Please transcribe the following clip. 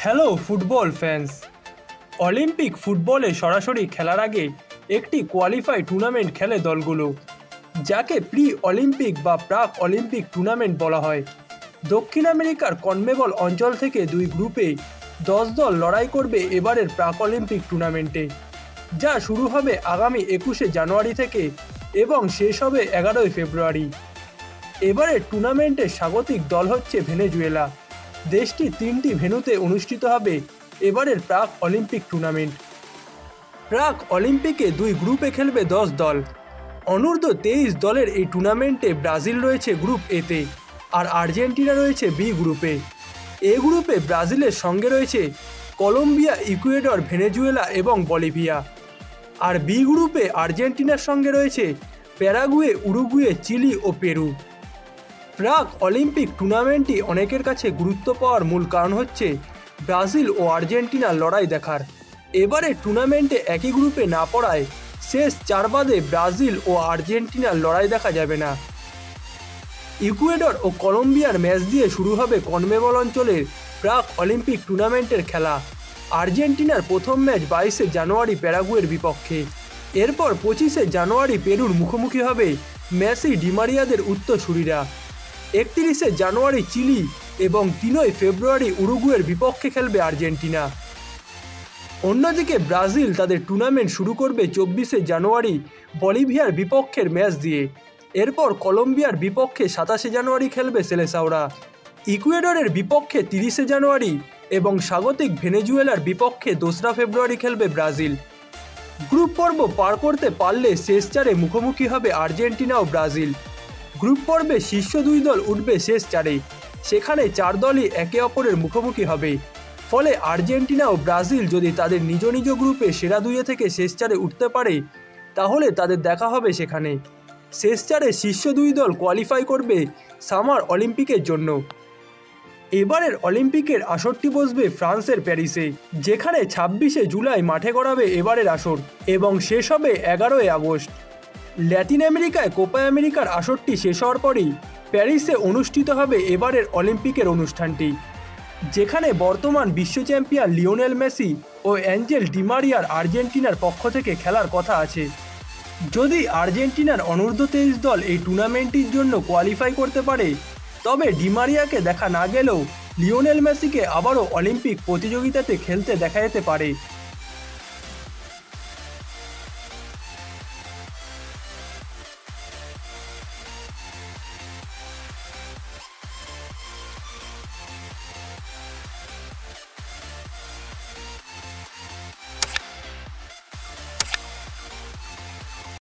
Hello football fans. Olympic ফুটবলে সরাসরি খেলার আগে একটি কোয়ালিফাই টুর্নামেন্ট খেলে দলগুলো, যাকে প্রি অলিম্পিক বা প্রাক অলিম্পিক টুর্নামেন্ট বলা হয়। দক্ষিণ আমেরিকার কনমেবল অঞ্চল থেকে দুই গ্রুপে 10 দল লড়াই করবে এবারের প্রাক অলিম্পিক টুর্নামেন্টে, যা শুরু হবে আগামী 21শে জানুয়ারি থেকে এবং শেষ হবে 11ই ফেব্রুয়ারি। এবারের টুর্নামেন্টের স্বাগতিক দল হচ্ছে ভেনেজুয়েলা। দেশটি 3টি ভেন্যুতে অনুষ্ঠিত হবে এবারের প্রাক অলিম্পিক টুর্নামেন্ট। প্রাক অলিম্পিকে দুই গ্রুপে খেলবে 10 দল। অনূর্ধ্ব 23 দলের এই টুর্নামেন্টে ব্রাজিল রয়েছে গ্রুপ এতে, আর আর্জেন্টিনা রয়েছে বি গ্রুপে। এ গ্রুপে ব্রাজিলের সঙ্গে রয়েছে কলম্বিয়া, ইকুয়েডর, ভেনেজুয়েলা এবং বলিভিয়া। আর বি গ্রুপে আর্জেন্টিনার সঙ্গে রয়েছে প্যারাগুয়ে, উরুগুয়ে, চিলি ও পেরু। প্রাক অলিম্পিক টুর্নামেন্টটি অনেকের কাছে গুরুত্ব পাওয়ার মূল কারণ হচ্ছে ব্রাজিল ও আর্জেন্টিনার লড়াই দেখার। এবারে টুর্নামেন্টে একই গ্রুপে না পড়ায় শেষ 4 বাদে ব্রাজিল ও আর্জেন্টিনার লড়াই দেখা যাবে না। ইকুয়েডর ও কলম্বিয়ার ম্যাচ দিয়ে শুরু হবে কনমেবল অঞ্চলের প্রাক অলিম্পিক টুর্নামেন্টের খেলা। আর্জেন্টিনার প্রথম ম্যাচ 22শে জানুয়ারি প্যারাগুয়ের বিপক্ষে। এরপর 25শে জানুয়ারি পেরুর মুখোমুখি হবে মেসি, ডিমারিয়াদের উত্তরসূরিরা। 31শে জানুয়ারি চিলি এবং 3ই ফেব্রুয়ারি উরুগুয়ের বিপক্ষে খেলবে আর্জেন্টিনা। অন্যদিকে ব্রাজিল তাদের টুর্নামেন্ট শুরু করবে 24শে জানুয়ারি বলিভিয়ার বিপক্ষের ম্যাচ দিয়ে। এরপর কলম্বিয়ার বিপক্ষে 27শে জানুয়ারি খেলবে সেলেসাওরা। ইকুয়েডরের বিপক্ষে 30শে জানুয়ারি এবং স্বাগতিক ভেনেজুয়েলার বিপক্ষে 2রা ফেব্রুয়ারি খেলবে ব্রাজিল। গ্রুপ পর্ব পার করতে পারলে শেষ 4-এ মুখোমুখি হবে আর্জেন্টিনা ও ব্রাজিল। গ্রুপ পর্বে শীর্ষ 2 দল উঠবে শেষ 4-এ। সেখানে 4 দলই একে অপরের মুখোমুখি হবে। ফলে আর্জেন্টিনা ও ব্রাজিল যদি তাদের নিজ নিজ গ্রুপে সেরা 2 থেকে শেষ 4-এ উঠতে পারে, তাহলে তাদের দেখা হবে সেখানে। শেষ 4-এ শীর্ষ 2 দল কোয়ালিফাই করবে সামার অলিম্পিকের জন্য। এবারের অলিম্পিকের আসরটি বসবে ফ্রান্সের প্যারিসে, যেখানে 26শে জুলাই মাঠে গড়াবে এবারের আসর এবং শেষ হবে 11ই আগস্ট। ল্যাটিন আমেরিকায় কোপা আমেরিকার আসরটি শেষ হওয়ার পরই প্যারিসে অনুষ্ঠিত হবে এবারের অলিম্পিকের অনুষ্ঠানটি, যেখানে বর্তমান বিশ্ব চ্যাম্পিয়ন লিওনেল মেসি ও অ্যাঞ্জেল ডিমারিয়ার আর্জেন্টিনার পক্ষ থেকে খেলার কথা আছে। যদি আর্জেন্টিনার অনূর্ধ্ব 23 দল এই টুর্নামেন্টটির জন্য কোয়ালিফাই করতে পারে, তবে ডিমারিয়াকে দেখা না গেলেও লিওনেল মেসিকে আবারও অলিম্পিক প্রতিযোগিতাতে খেলতে দেখা যেতে পারে।